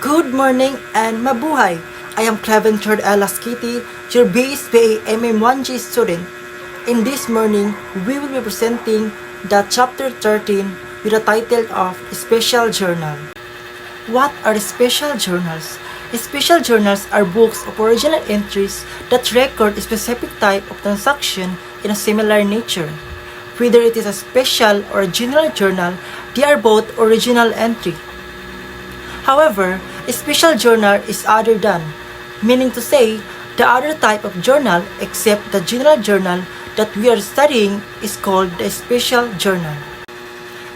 Good morning and mabuhay! I am Cleven Third Elaskiti, your BSPA MM1G student. In this morning, we will be presenting the chapter 13 with the title of Special Journal. What are special journals? Special journals are books of original entries that record a specific type of transaction in a similar nature. Whether it is a special or a general journal, they are both original entry. However, a special journal is other than, meaning to say, the other type of journal except the general journal that we are studying is called the special journal.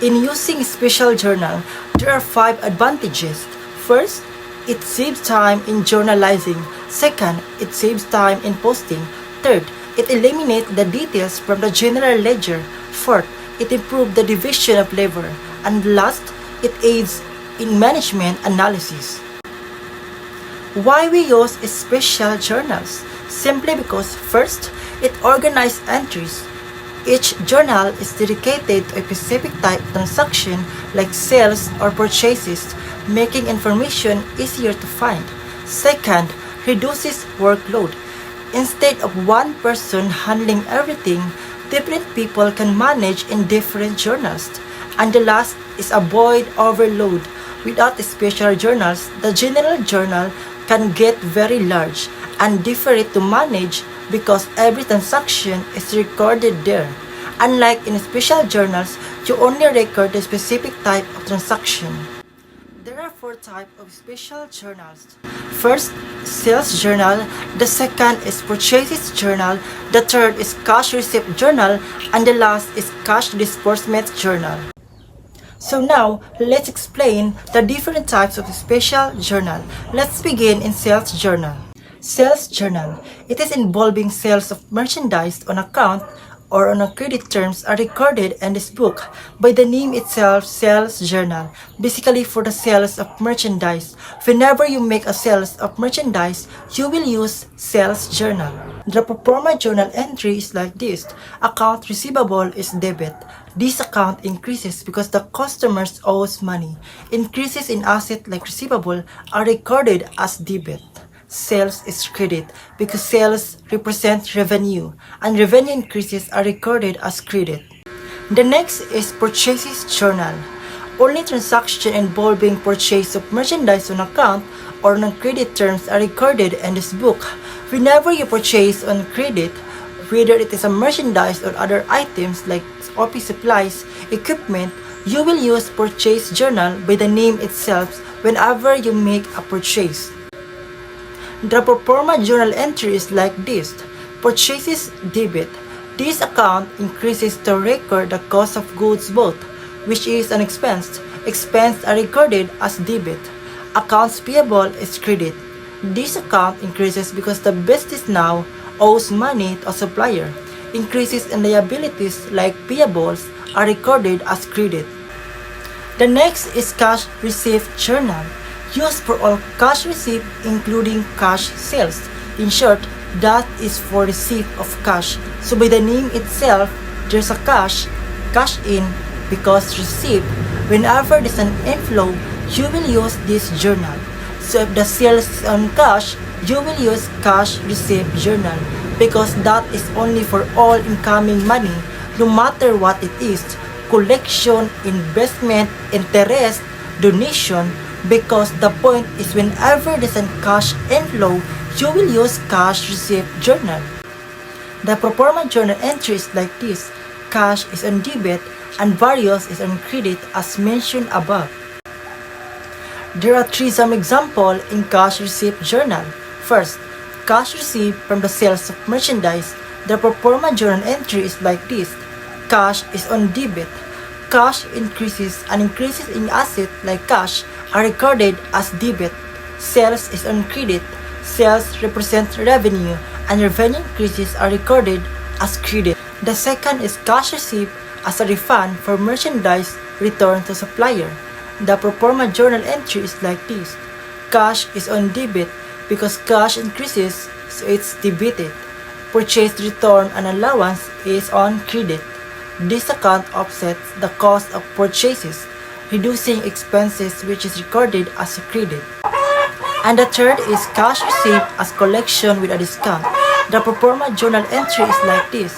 In using special journal, there are 5 advantages. First, it saves time in journalizing. Second, it saves time in posting. Third, it eliminates the details from the general ledger. Fourth, it improves the division of labor. And last, it aids in management analysis. Why we use special journals? Simply because first, it organizes entries. Each journal is dedicated to a specific type of transaction like sales or purchases, making information easier to find. Second, reduces workload. Instead of one person handling everything, different people can manage in different journals. And the last is avoid overload. Without special journals, the general journal can get very large and difficult to manage because every transaction is recorded there. Unlike in special journals, you only record the specific type of transaction. There are 4 types of special journals. First, sales journal. The second is purchases journal. The third is cash receipt journal. And the last is cash disbursement journal. So now, let's explain the different types of special journal. Let's begin in sales journal. Sales journal. It is involving sales of merchandise on account or on a credit terms are recorded in this book by the name itself, sales journal, basically for the sales of merchandise. Whenever you make a sales of merchandise, you will use sales journal. The pro forma journal entry is like this. Account receivable is debit. This account increases because the customers owes money. Increases in asset like receivable are recorded as debit. Sales is credit because sales represent revenue and revenue increases are recorded as credit. The next is purchases journal. Only transactions involving purchase of merchandise on account or on credit terms are recorded in this book. Whenever you purchase on credit, whether it is a merchandise or other items like office supplies, equipment, you will use purchase journal by the name itself whenever you make a purchase. The pro forma journal entry is like this. Purchases debit. This account increases to record the cost of goods bought, which is an expense. Expense are recorded as debit. Accounts payable is credit. This account increases because the business now owes money to a supplier. Increases in liabilities like payables are recorded as credit. The next is cash receipt journal. Used for all cash receipt including cash sales. In short, that is for receipt of cash. So by the name itself, there's a cash in because receipt. Whenever there's an inflow, you will use this journal. So if the sales is on cash, you will use cash receipt journal because that is only for all incoming money, no matter what it is, collection, investment, interest, donation, because the point is whenever there's a cash inflow, you will use cash receipt journal. The pro forma journal entry is like this. Cash is on debit and various is on credit as mentioned above. There are 3 some examples in cash receipt journal. First, cash received from the sales of merchandise. The pro forma journal entry is like this. Cash is on debit. Cash increases and increases in asset like cash are recorded as debit. Sales is on credit. Sales represent revenue and revenue increases are recorded as credit. The second is cash received as a refund for merchandise returned to supplier. The pro forma journal entry is like this. Cash is on debit because cash increases, so it's debited. Purchase return and allowance is on credit. This account offsets the cost of purchases, reducing expenses which is recorded as a credit. And the third is cash received as collection with a discount. The pro forma journal entry is like this.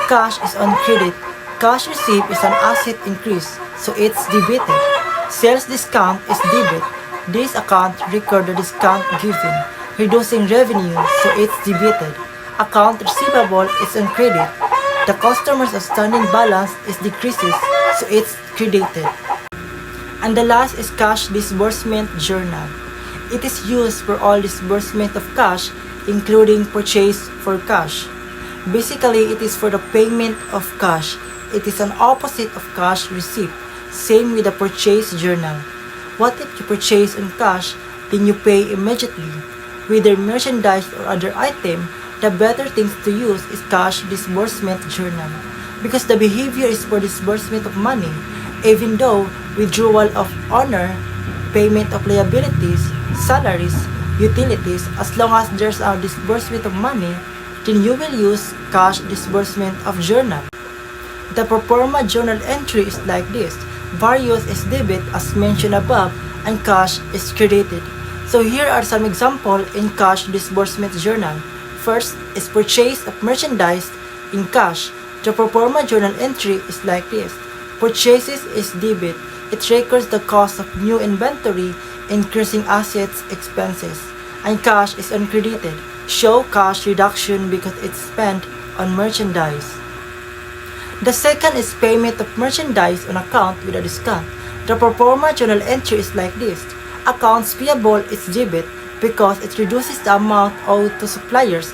Cash is on credit. Cash received is an asset increase, so it's debited. Sales discount is debit. This account record the discount given, reducing revenue, so it's debited. Account receivable is on credit. The customer's outstanding balance is decreases, so it's credited. And the last is cash disbursement journal. It is used for all disbursement of cash, including purchase for cash. Basically, it is for the payment of cash. It is an opposite of cash receipt. Same with the purchase journal. What if you purchase on cash, then you pay immediately? Whether merchandise or other item, the better things to use is cash disbursement journal. Because the behavior is for disbursement of money, even though withdrawal of honor, payment of liabilities, salaries, utilities, as long as there's a disbursement of money, then you will use cash disbursement of journal. The pro forma journal entry is like this. Various is debit as mentioned above and cash is credited. So here are some examples in cash disbursement journal. First is purchase of merchandise in cash. The pro forma journal entry is like this. Purchases is debit. It records the cost of new inventory, increasing assets expenses. And cash is uncredited. Show cash reduction because it's spent on merchandise. The second is payment of merchandise on account with a discount. The pro forma journal entry is like this. Accounts payable is debit because it reduces the amount owed to suppliers.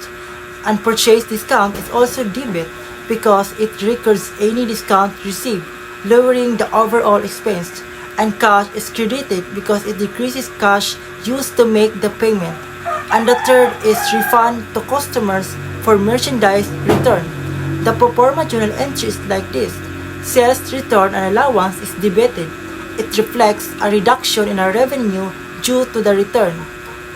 And purchase discount is also debit because it records any discount received, lowering the overall expense. And cash is credited because it decreases cash used to make the payment. And the third is refund to customers for merchandise return. The pro forma journal entry is like this. Sales return and allowance is debited. It reflects a reduction in our revenue due to the return.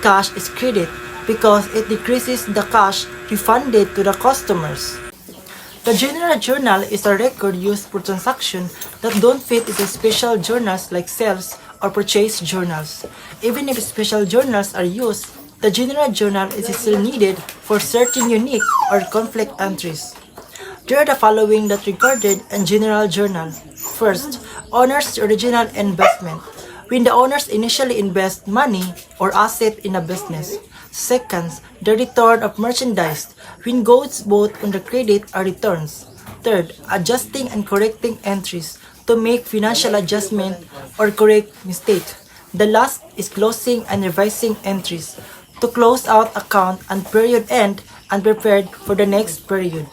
Cash is credit because it decreases the cash refunded to the customers. The general journal is a record used for transactions that don't fit into special journals like sales or purchase journals. Even if special journals are used, the general journal is still needed for certain unique or conflict entries. There are the following that recorded in general journal. First, owner's original investment. When the owners initially invest money or asset in a business. Second, the return of merchandise. When goods both on the credit or returns. Third, adjusting and correcting entries to make financial adjustment or correct mistake. The last is closing and revising entries to close out account and period end and prepared for the next period.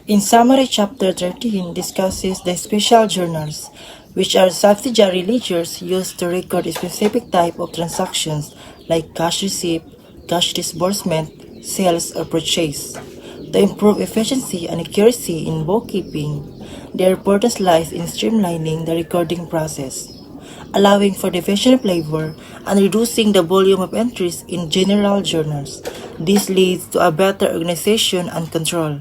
In summary, Chapter 13 discusses the special journals, which are subsidiary ledgers used to record a specific type of transactions like cash receipt, cash disbursement, sales, or purchase. To improve efficiency and accuracy in bookkeeping, their purpose lies in streamlining the recording process, allowing for division of labor and reducing the volume of entries in general journals. This leads to a better organization and control.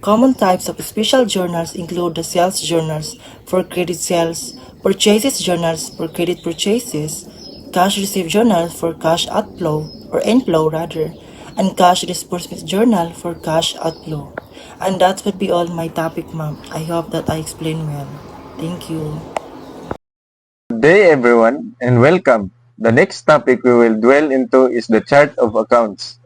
Common types of special journals include the sales journals for credit sales, purchases journals for credit purchases, cash receipt journal for cash outflow or inflow rather, and cash disbursement journal for cash outflow. And that would be all my topic, ma'am. I hope that I explained well. Thank you. Good day everyone and welcome. The next topic we will dwell into is the chart of accounts,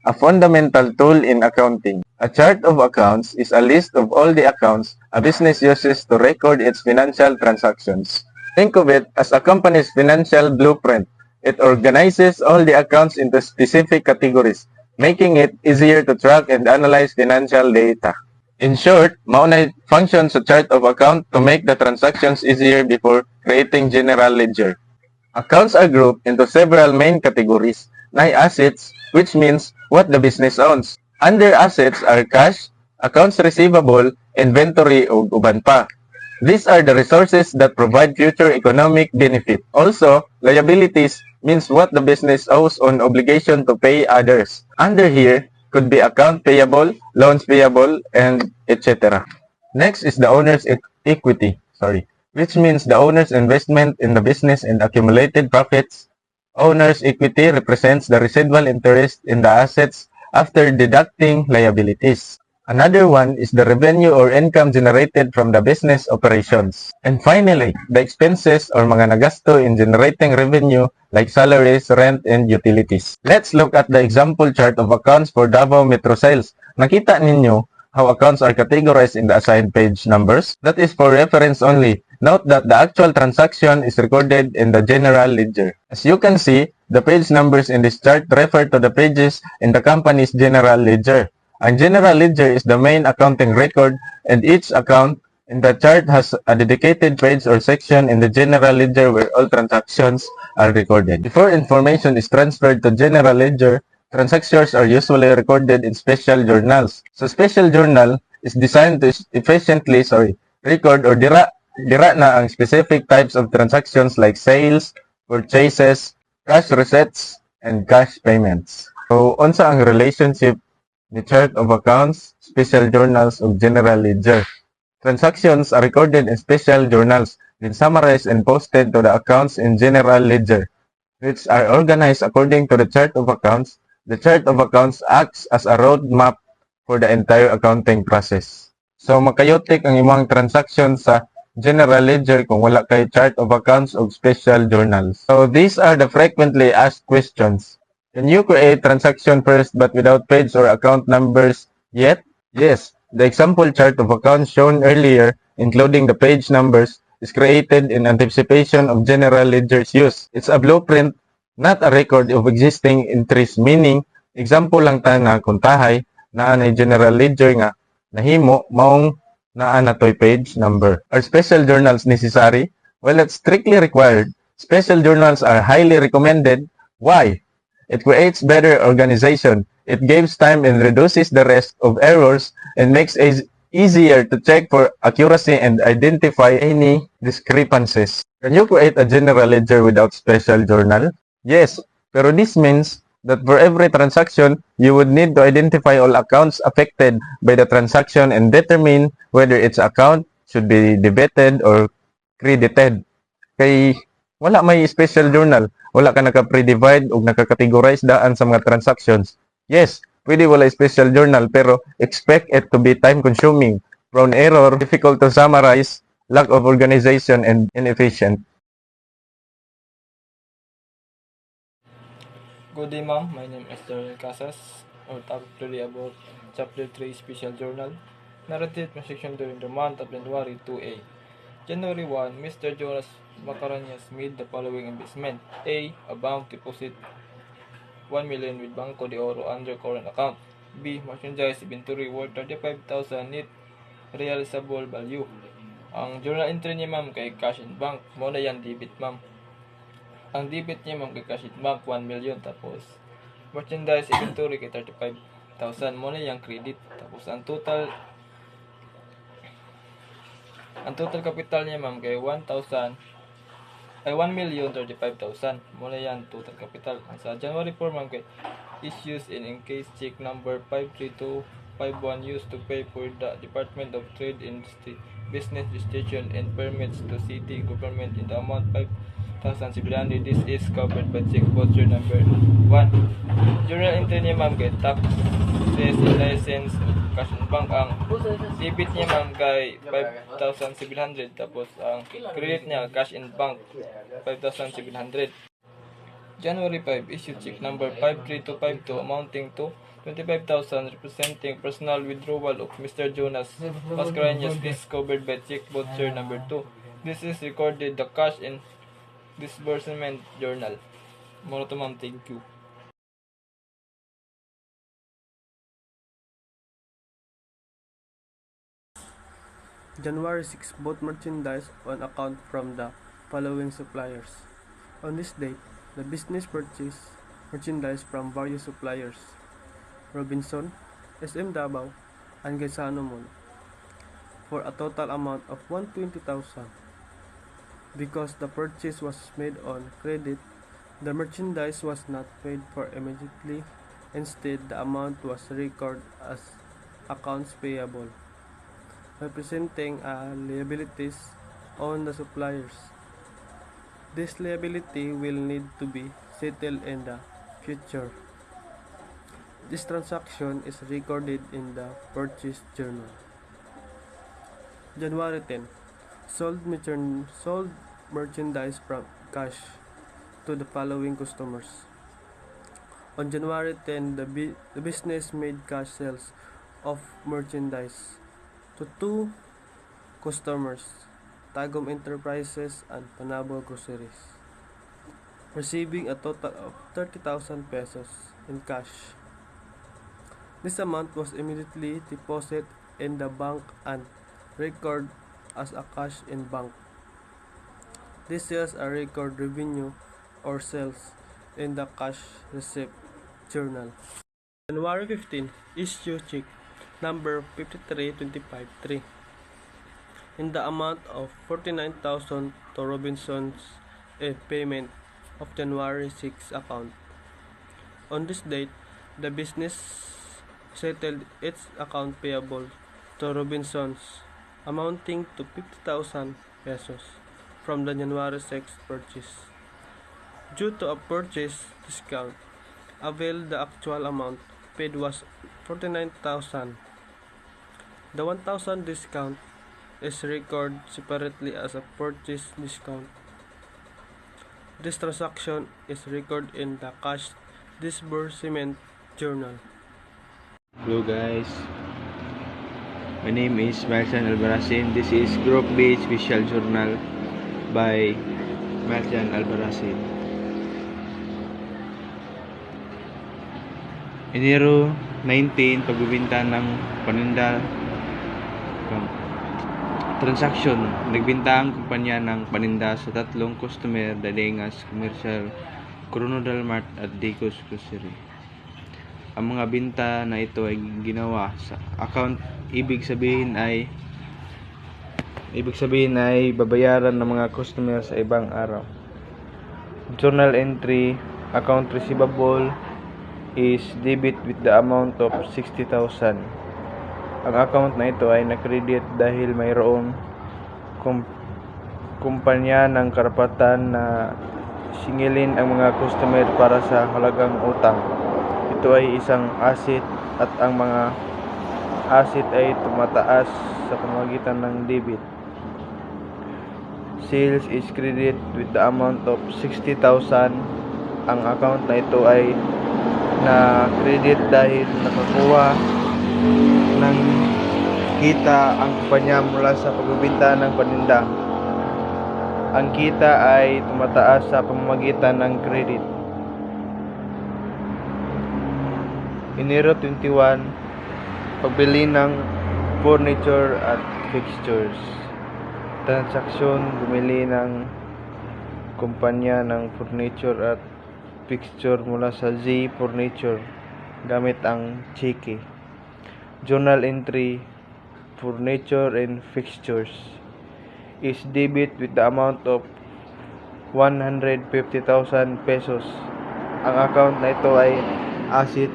a fundamental tool in accounting. A chart of accounts is a list of all the accounts a business uses to record its financial transactions. Think of it as a company's financial blueprint. It organizes all the accounts into specific categories, making it easier to track and analyze financial data. In short, mauna functions a chart of account to make the transactions easier before creating general ledger. Accounts are grouped into several main categories. Assets, which means what the business owns. Under assets are cash, accounts receivable, inventory, ug uban pa. These are the resources that provide future economic benefit. Also, liabilities means what the business owes on obligation to pay others. Under here could be account payable, loans payable, and etc. Next is the owner's equity, which means the owner's investment in the business and accumulated profits. Owner's equity represents the residual interest in the assets after deducting liabilities. Another one is the revenue or income generated from the business operations. And finally, the expenses or mga nagasto in generating revenue like salaries, rent, and utilities. Let's look at the example chart of accounts for Davao Metro Sales. Nakita ninyo how accounts are categorized in the assigned page numbers? That is for reference only. Note that the actual transaction is recorded in the general ledger. As you can see, the page numbers in this chart refer to the pages in the company's general ledger. Ang general ledger is the main accounting record, and each account in the chart has a dedicated page or section in the general ledger where all transactions are recorded. Before information is transferred to general ledger, transactions are usually recorded in special journals. So special journal is designed to efficiently record or dira na ang specific types of transactions like sales, purchases, cash receipts, and cash payments. So unsa ang relationship ni chart of accounts, special journals, ug general ledger? Transactions are recorded in special journals, then summarized and posted to the accounts in general ledger, which are organized according to the chart of accounts. The chart of accounts acts as a roadmap for the entire accounting process. So makayotik ang imong transaction sa general ledger kung wala kay chart of accounts o special journals. So these are the frequently asked questions. Can you create transaction first but without page or account numbers yet? Yes. The example chart of accounts shown earlier, including the page numbers, is created in anticipation of general ledger's use. It's a blueprint, not a record of existing entries, meaning, example lang ta na kung tahay, naa na general ledger nga, nahimo, maong naa na toy page number. Are special journals necessary? Well, it's strictly required. Special journals are highly recommended. Why? It creates better organization. It gives time and reduces the risk of errors and makes it easier to check for accuracy and identify any discrepancies. Can you create a general ledger without special journal? Yes, pero this means that for every transaction, you would need to identify all accounts affected by the transaction and determine whether its account should be debited or credited. Kay wala may special journal, wala ka naka-pre-divide o naka-categorize daan sa mga transactions. Yes, pwede wala special journal pero expect it to be time-consuming, prone error, difficult to summarize, lack of organization, and inefficient. Good day, ma'am. My name is Daryl Casas. Our topic today about Chapter 3 Special Journal. Narrative transaction during the month of January 2A. January 1, Mr. Jonas Macaranias made the following investment. A. A bank deposit 1 million with Banco de Oro under current account. B. Merchandise inventory worth 35,000 net realizable value. Ang journal entry niya, ma'am, kay cash in bank. Mo na yan debit, ma'am. Ang debit niya, ma'am, kay cash in bank 1 million. Tapos merchandise inventory kay 35,000. Mo na yung credit. Tapos ang total capital niya, ma'am, kay 1,035,000. Muna yan total capital. Ang sa January 4, ma'am, kay issues in encased check number 53251 used to pay for the Department of Trade, Industry, Business Registration and Permits to city government in the amount 5,700. This is covered by check voucher number 1. Journal entry niya, ma'am, kay taxes and license cash in bank. Ang debit niya, ma'am, kay 5,700. Tapos ang credit niya cash in bank 5,700. January 5, issue check number 53252 amounting to 25,000 representing personal withdrawal of Mr. Jonas Mascareñas. This covered by check voucher number 2. This is recorded the cash in disbursement journal. Muna to, ma'am. Thank you. January 6, bought merchandise on account from the following suppliers. On this date, the business purchased merchandise from various suppliers: Robinson, SM Davao, and Gaisano Mall, for a total amount of 120,000. Because the purchase was made on credit, the merchandise was not paid for immediately. Instead, the amount was recorded as accounts payable, representing liabilities on the suppliers. This liability will need to be settled in the future. This transaction is recorded in the purchase journal. January 10. Sold merchandise from cash to the following customers. On January 10, the business made cash sales of merchandise to two customers, Tagum Enterprises and Panabo Groceries, receiving a total of 30,000 pesos in cash. This amount was immediately deposited in the bank and recorded as a cash in bank. This sales are record revenue or sales in the cash receipt journal. January 15, issue check number 53253 in the amount of 49,000 to Robinson's in payment of January 6 account. On this date, the business settled its account payable to Robinson's amounting to 50,000 pesos from the January 6 purchase. Due to a purchase discount, the actual amount paid was 49,000. The 1,000 discount is recorded separately as a purchase discount. This transaction is recorded in the cash disbursement journal. Hello guys, my name is Marcian Albarracin. This is Group B Special Journal by Marcian Albarracin. Enero 19, pagbibenta ng paninda. Transaction, nagbenta ang kumpanya ng paninda sa tatlong customer, Dadengas Commercial, Coronadal Mart at Decos Grocery. Ang mga binta na ito ay ginawa sa account, ibig sabihin ay babayaran ng mga customer sa ibang araw. Journal entry, account receivable is debit with the amount of 60,000. Ang account na ito ay na-credit dahil mayroong kumpanya ng karapatan na singilin ang mga customer para sa halagang utang. Ito ay isang asset at ang mga asset ay tumataas sa pamamagitan ng debit. Sales is credit with the amount of 60,000. Ang account na ito ay na-credit dahil nakakuha ng kita ang kumpanya mula sa pagbibenta ng paninda. Ang kita ay tumataas sa pamamagitan ng credit. Enero 21, pagbili ng furniture at fixtures. Transaksyon, bumili ng kumpanya ng furniture at fixture mula sa Z Furniture gamit ang cheque. Journal entry, furniture and fixtures is debit with the amount of 150,000 pesos. Ang account na ito ay asset.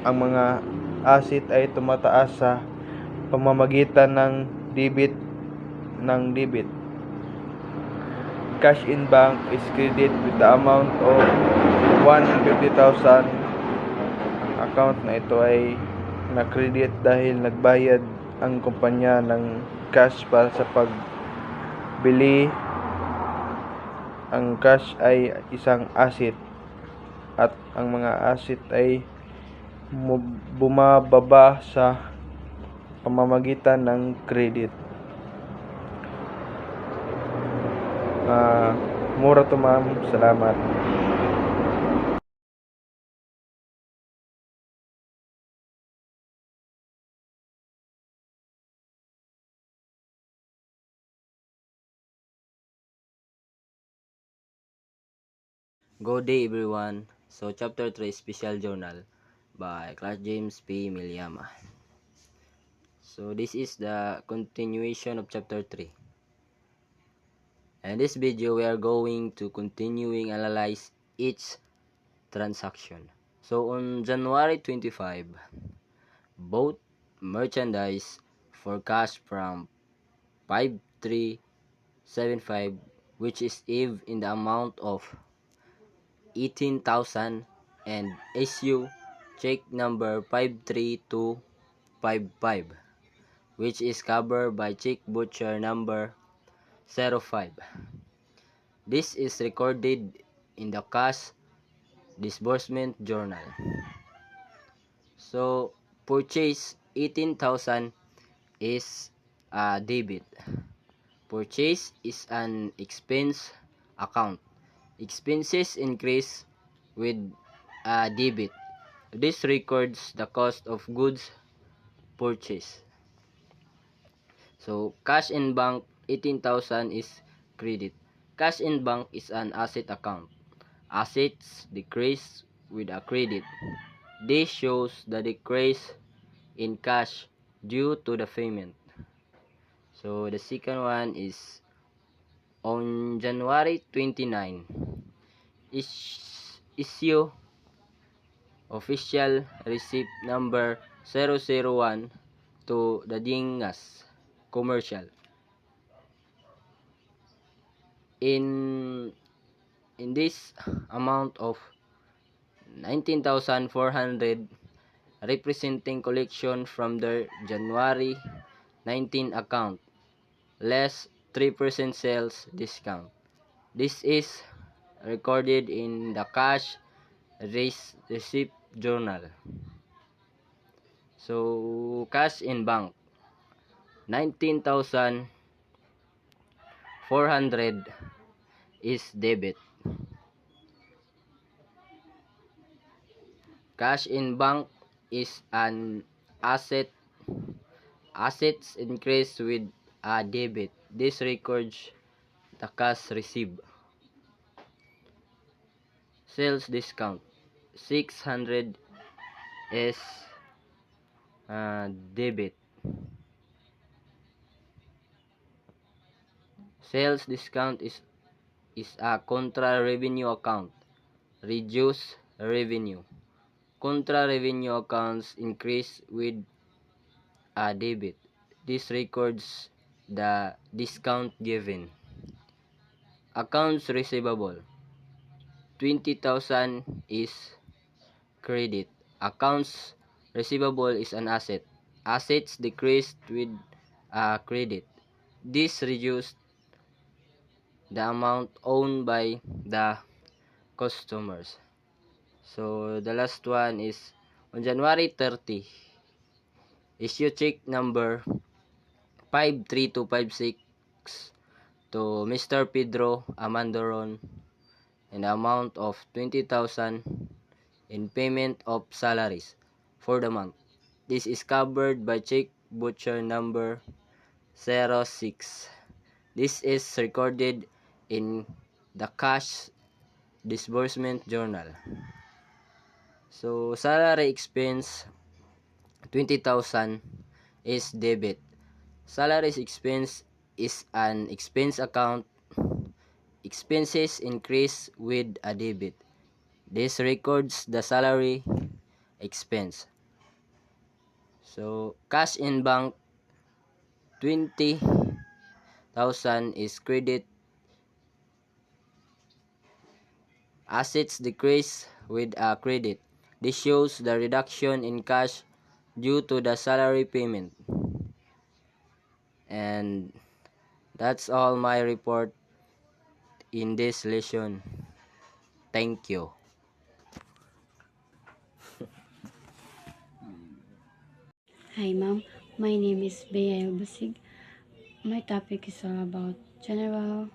Ang mga asset ay tumataas sa pamamagitan ng debit. Cash in bank is credit with the amount of 150,000. Ang account na ito ay na-credit dahil nagbayad ang kumpanya ng cash para sa pagbili. Ang cash ay isang asset at ang mga asset ay bumababa sa pamamagitan ng credit. Mura to ma'am, salamat. Good day everyone. So chapter 3 Special Journal by Clark James P. Miliama. So this is the continuation of chapter 3. In this video we are going to continuing analyze each transaction. So on January 25, both merchandise for cash from 5375 which is Eve in the amount of 18,000, and issue check number 53255, which is covered by check butcher number 05. This is recorded in the cash disbursement journal. So, purchase 18,000 is a debit. Purchase is an expense account. Expenses increase with a debit. This records the cost of goods purchased. So, cash in bank 18,000 is credit. Cash in bank is an asset account. Assets decrease with a credit. This shows the decrease in cash due to the payment. So, the second one is on January 29, issue official receipt number 001 to the Dingas Commercial. In this amount of 19,400 representing collection from their January 19 account, less 3% sales discount. This is recorded in the cash receipt journal. So, cash in bank 19,400 is debit. Cash in bank is an asset. Assets increase with a debit. This records the cash received. Sales discount 600 is debit. Sales discount is a contra revenue account. Reduce revenue. Contra revenue accounts increase with a debit. This records the discount given. Accounts receivable 20,000 is credit. Accounts receivable is an asset. Assets decreased with a credit. This reduced the amount owned by the customers. So, the last one is on January 30, issue check number 53256 to Mr. Pedro Amandoron in the amount of 20,000 in payment of salaries for the month. This is covered by check butcher number 06. This is recorded in the cash disbursement journal. So, salary expense 20,000 is debit. Salary expense is an expense account. Expenses increase with a debit. This records the salary expense. So, cash in bank 20,000 is credit. Assets decrease with a credit. This shows the reduction in cash due to the salary payment. And that's all my report in this lesson. Thank you. Hi ma'am, my name is Bea Basig. My topic is all about general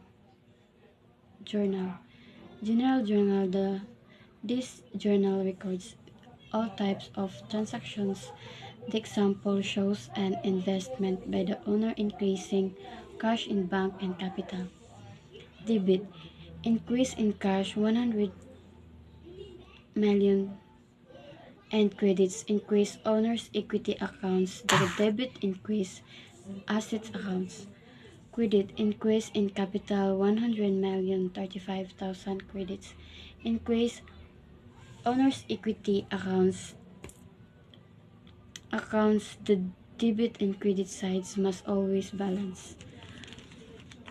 journal. General journal, this journal records all types of transactions. The example shows an investment by the owner increasing cash in bank and capital. Debit, increase in cash 100 million, and credits increase owner's equity accounts. The debit increase assets accounts. Credit increase in capital 100 million 35,000 credits. Increase owner's equity accounts. The debit and credit sides must always balance.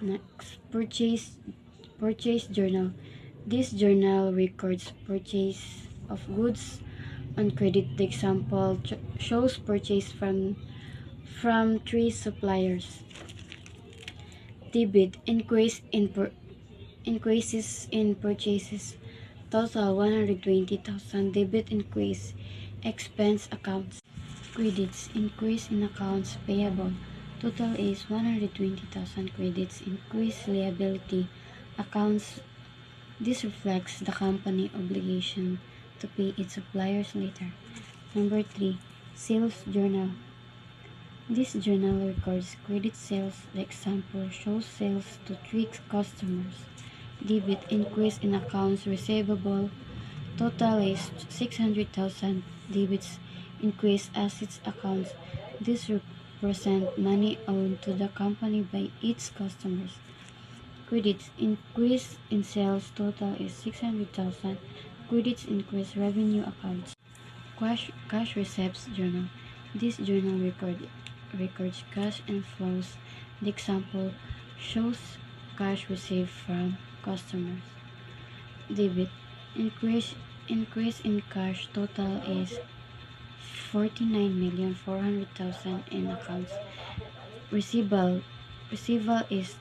Next, Purchase journal. This journal records purchase of goods on credit. The example shows purchase from 3 suppliers. Debit increases in purchases. Total 120,000. Debit increase expense accounts. Credits increase in accounts payable. Total is 120,000. Credits increase liability accounts. This reflects the company obligation to pay its suppliers later. Number 3. Sales journal. This journal records credit sales. The example shows sales to 3 customers. Debit increase in accounts receivable. Total is 600,000. Debits increase assets accounts. This represent money owed to the company by its customers. Credits increase in sales. Total is 600,000. Credits increase revenue accounts. Cash receipts journal. This journal records cash inflows. The example shows cash received from customers. Debit increase in cash. Total is 49,400,000 in accounts. Receivable is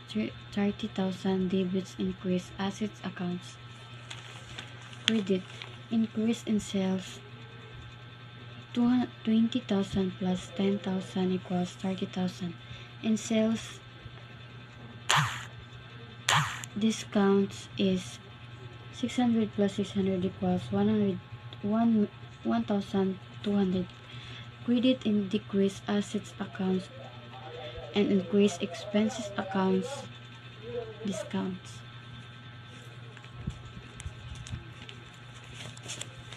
30,000. Debits increase assets accounts. Credit increase in sales. 20,000 plus 10,000 equals 30,000. In sales, discounts is 600 plus 600 equals 1,200. Credit in decrease assets accounts and increase expenses accounts. Discounts.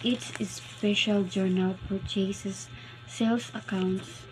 Each special journal purchases sales accounts